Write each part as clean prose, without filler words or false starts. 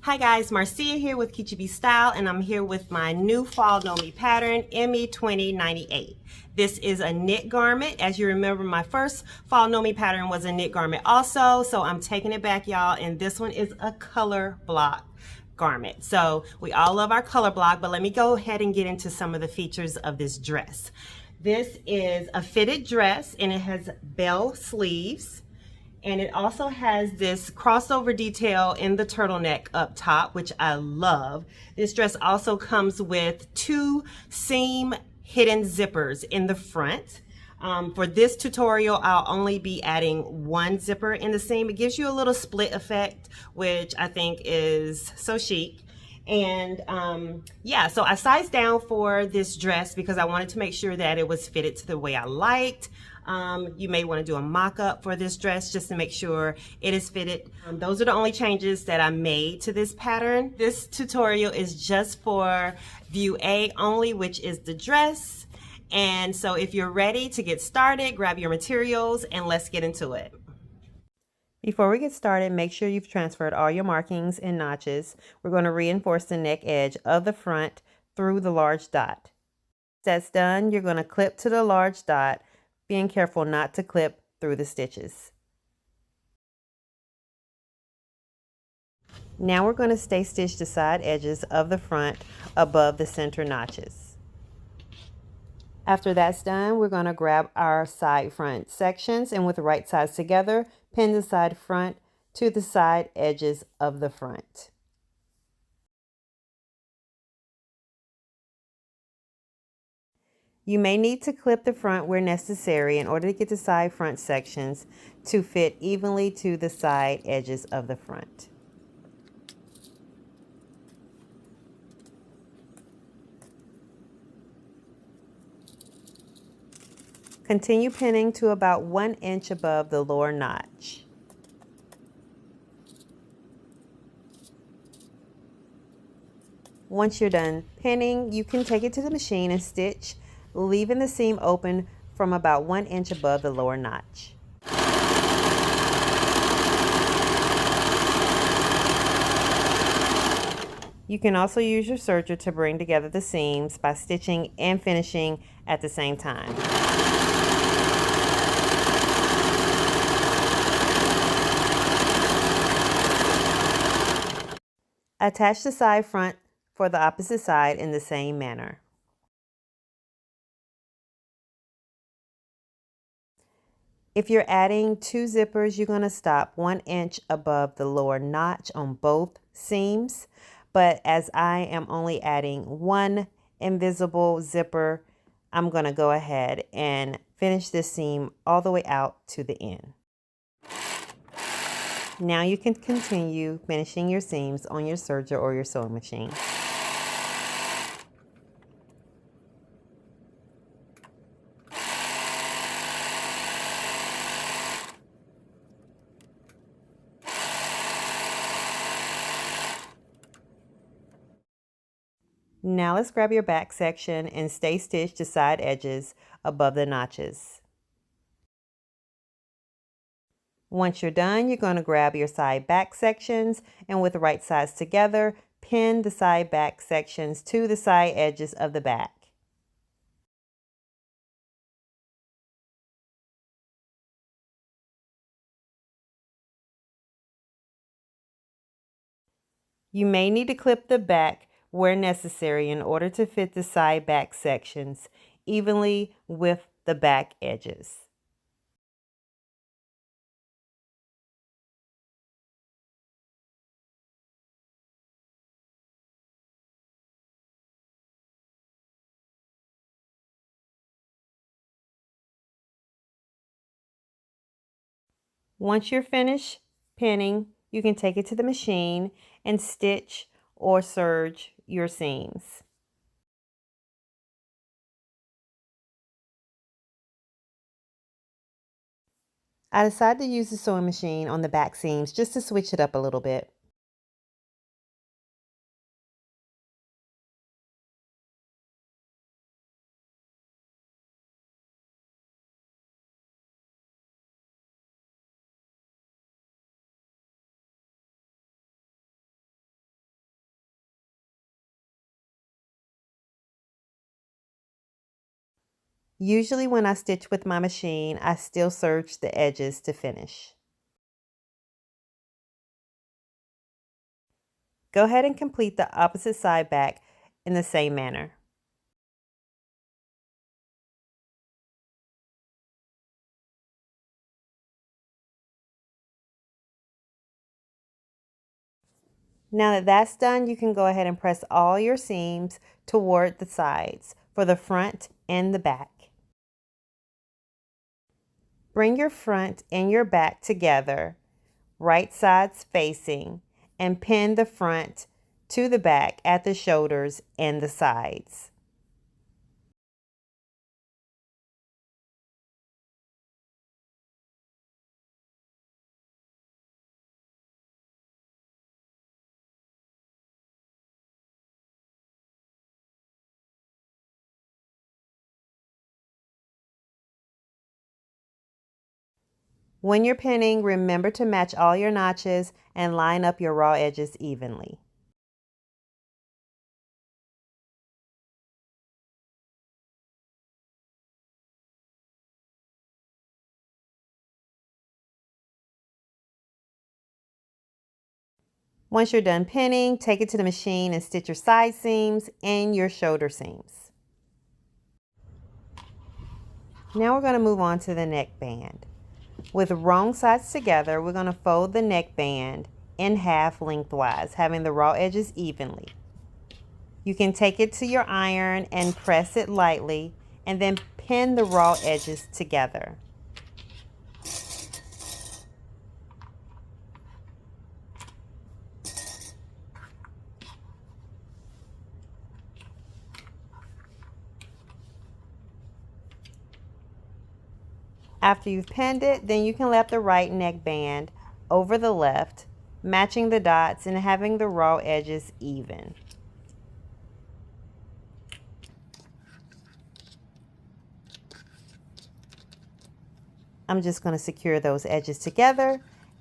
Hi guys, Marcia here with Kichibi Style, and I'm here with my new Fall KnowMe pattern, ME2098. This is a knit garment. As you remember, my first Fall KnowMe pattern was a knit garment also, so I'm taking it back, y'all, and this one is a color block garment. So we all love our color block, but let me go ahead and get into some of the features of this dress. This is a fitted dress, and it has bell sleeves. And it also has this crossover detail in the turtleneck up top, which I love. This dress also comes with 2 seam hidden zippers in the front. For this tutorial, I'll only be adding 1 zipper in the seam. It gives you a little split effect, which I think is so chic. And yeah, so I sized down for this dress because I wanted to make sure that it was fitted to the way I liked. You may want to do a mock-up for this dress just to make sure it is fitted. Those are the only changes that I made to this pattern. This tutorial is just for view A only, which is the dress. And so if you're ready to get started, grab your materials and let's get into it. Before we get started, make sure you've transferred all your markings and notches. We're going to reinforce the neck edge of the front through the large dot. Once that's done, you're going to clip to the large dot, being careful not to clip through the stitches. Now we're going to stay stitch the side edges of the front above the center notches. After that's done, we're going to grab our side front sections and with the right sides together, pin the side front to the side edges of the front. You may need to clip the front where necessary in order to get the side front sections to fit evenly to the side edges of the front. Continue pinning to about 1 inch above the lower notch. Once you're done pinning, you can take it to the machine and stitch, leaving the seam open from about 1 inch above the lower notch. You can also use your serger to bring together the seams by stitching and finishing at the same time. Attach the side front for the opposite side in the same manner. If you're adding 2 zippers, you're going to stop 1 inch above the lower notch on both seams. But as I am only adding 1 invisible zipper, I'm going to go ahead and finish this seam all the way out to the end. Now you can continue finishing your seams on your serger or your sewing machine. Now let's grab your back section and stay stitched to side edges above the notches. Once you're done, you're going to grab your side back sections and with the right sides together, pin the side back sections to the side edges of the back. You may need to clip the back where necessary in order to fit the side back sections evenly with the back edges. Once you're finished pinning, you can take it to the machine and stitch or serge your seams. I decided to use the sewing machine on the back seams just to switch it up a little bit. Usually when I stitch with my machine, I still serge the edges to finish. Go ahead and complete the opposite side back in the same manner. Now that that's done, you can go ahead and press all your seams toward the sides for the front and the back. Bring your front and your back together, right sides facing, and pin the front to the back at the shoulders and the sides. When you're pinning, remember to match all your notches and line up your raw edges evenly. Once you're done pinning, take it to the machine and stitch your side seams and your shoulder seams. Now we're going to move on to the neckband. With wrong sides together, we're going to fold the neckband in half lengthwise, having the raw edges evenly. You can take it to your iron and press it lightly, and then pin the raw edges together. After you've pinned it, then you can lap the right neckband over the left, matching the dots and having the raw edges even. I'm just going to secure those edges together,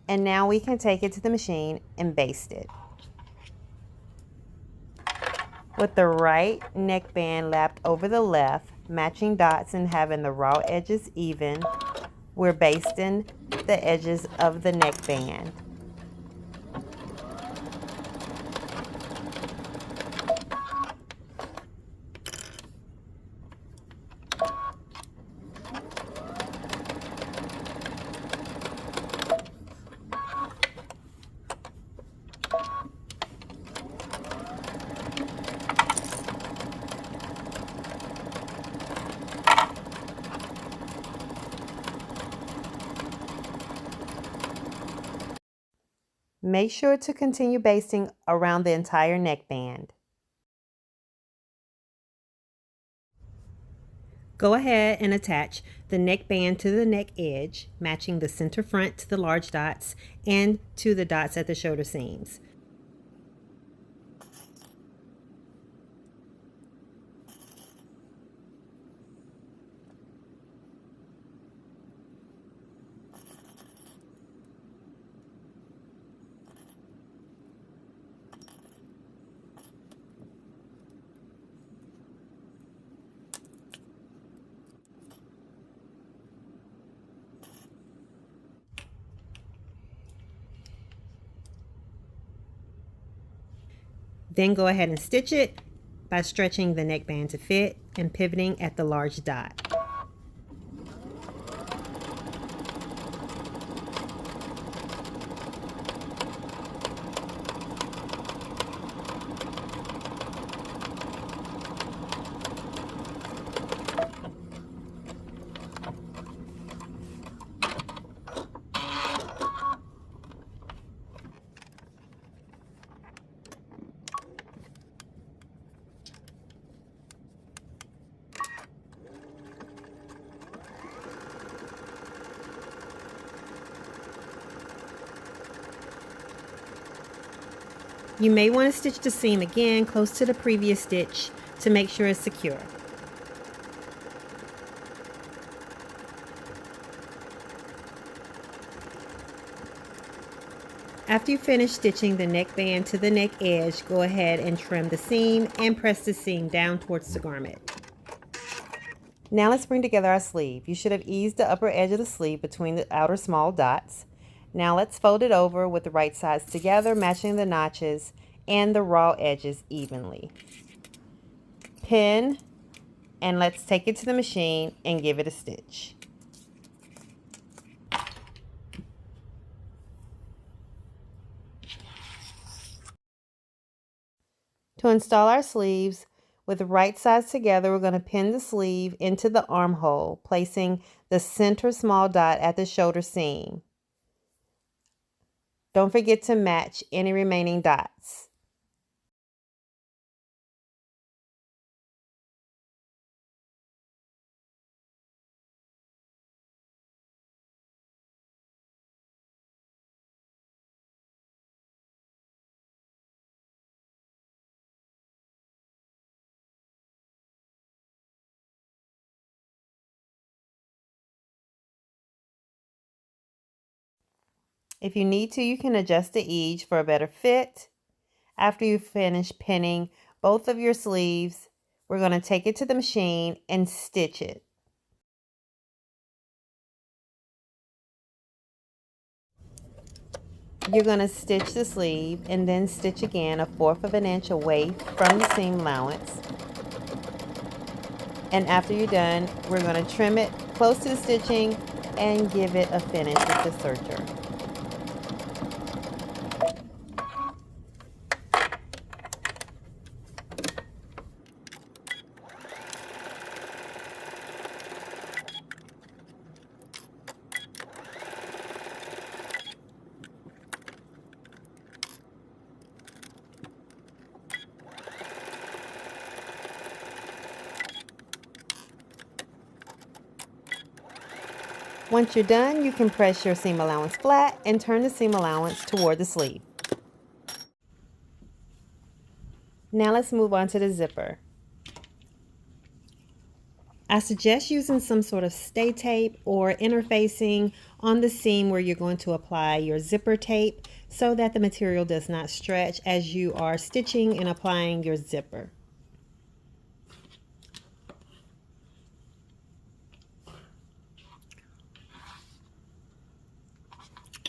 and now we can take it to the machine and baste it. With the right neckband lapped over the left, matching dots and having the raw edges even, we're basting the edges of the neckband. Make sure to continue basting around the entire neckband. Go ahead and attach the neckband to the neck edge, matching the center front to the large dots and to the dots at the shoulder seams. Then go ahead and stitch it by stretching the neckband to fit and pivoting at the large dot. You may want to stitch the seam again close to the previous stitch to make sure it's secure. After you finish stitching the neckband to the neck edge, go ahead and trim the seam and press the seam down towards the garment. Now let's bring together our sleeve. You should have eased the upper edge of the sleeve between the outer small dots. Now let's fold it over with the right sides together, matching the notches and the raw edges evenly. Pin, and let's take it to the machine and give it a stitch. To install our sleeves, with the right sides together, we're going to pin the sleeve into the armhole, placing the center small dot at the shoulder seam. Don't forget to match any remaining dots. If you need to, you can adjust the ease for a better fit. After you finish pinning both of your sleeves, we're going to take it to the machine and stitch it. You're going to stitch the sleeve and then stitch again 1/4 of an inch away from the seam allowance. And after you're done, we're going to trim it close to the stitching and give it a finish with the serger. Once you're done, you can press your seam allowance flat and turn the seam allowance toward the sleeve. Now let's move on to the zipper. I suggest using some sort of stay tape or interfacing on the seam where you're going to apply your zipper tape so that the material does not stretch as you are stitching and applying your zipper.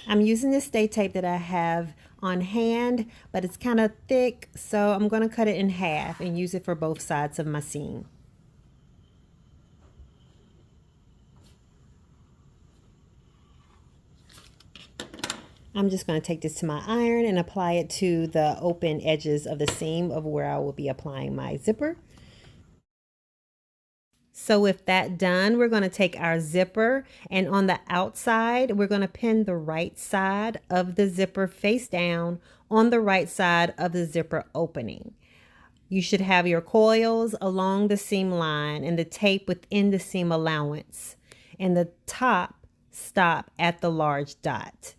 I'm using this stay tape that I have on hand, but it's kind of thick, so I'm going to cut it in half and use it for both sides of my seam. I'm just going to take this to my iron and apply it to the open edges of the seam of where I will be applying my zipper. So with that done, we're going to take our zipper, and on the outside, we're going to pin the right side of the zipper face down on the right side of the zipper opening. You should have your coils along the seam line and the tape within the seam allowance, and the top stop at the large dot.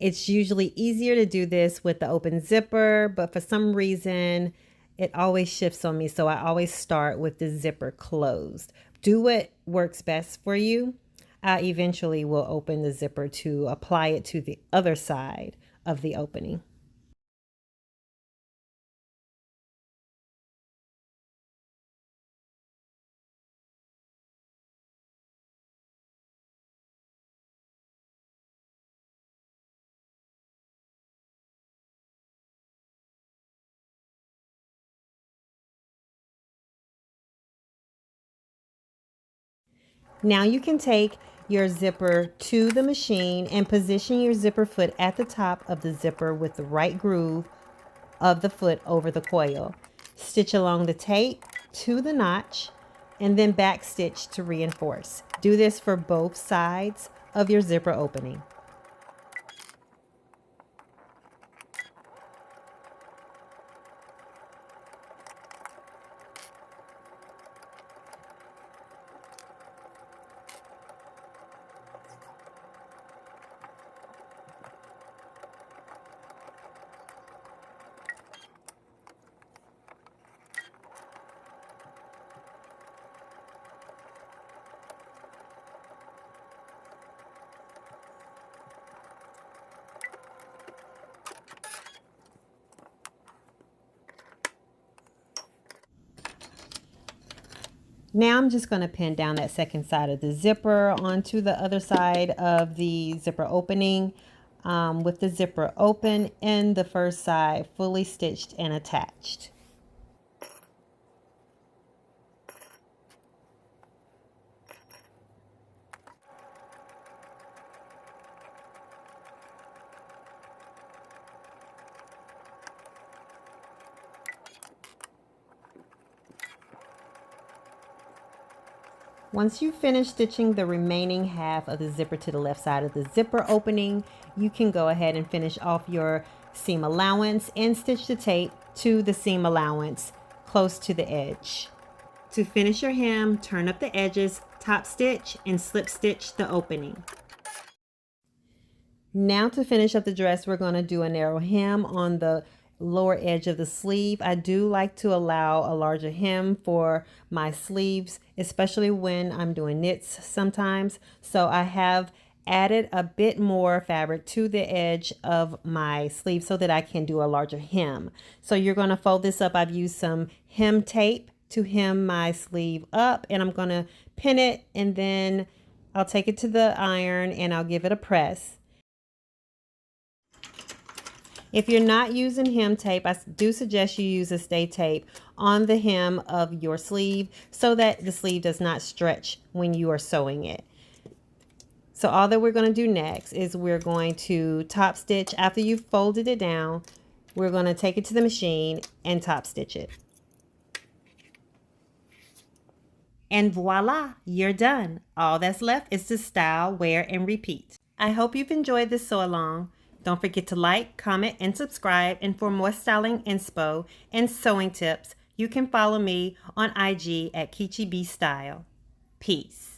It's usually easier to do this with the open zipper, but for some reason, it always shifts on me, so I always start with the zipper closed. Do what works best for you. I eventually will open the zipper to apply it to the other side of the opening. Now you can take your zipper to the machine and position your zipper foot at the top of the zipper with the right groove of the foot over the coil. Stitch along the tape to the notch and then back stitch to reinforce. Do this for both sides of your zipper opening. Now I'm just going to pin down that second side of the zipper onto the other side of the zipper opening, with the zipper open and the first side fully stitched and attached. Once you finish stitching the remaining half of the zipper to the left side of the zipper opening, you can go ahead and finish off your seam allowance and stitch the tape to the seam allowance close to the edge. To finish your hem, turn up the edges, top stitch, and slip stitch the opening. Now to finish up the dress, we're going to do a narrow hem on the lower edge of the sleeve. I do like to allow a larger hem for my sleeves, especially when I'm doing knits sometimes. So I have added a bit more fabric to the edge of my sleeve so that I can do a larger hem. So you're going to fold this up. I've used some hem tape to hem my sleeve up, and I'm going to pin it, and then I'll take it to the iron and I'll give it a press. If you're not using hem tape, I do suggest you use a stay tape on the hem of your sleeve so that the sleeve does not stretch when you are sewing it. So all that we're going to do next is we're going to top stitch. After you've folded it down, we're going to take it to the machine and top stitch it. And voila, you're done. All that's left is to style, wear, and repeat. I hope you've enjoyed this sew along. Don't forget to like, comment, and subscribe. And for more styling inspo and sewing tips, you can follow me on IG at KichiBStyle. Peace.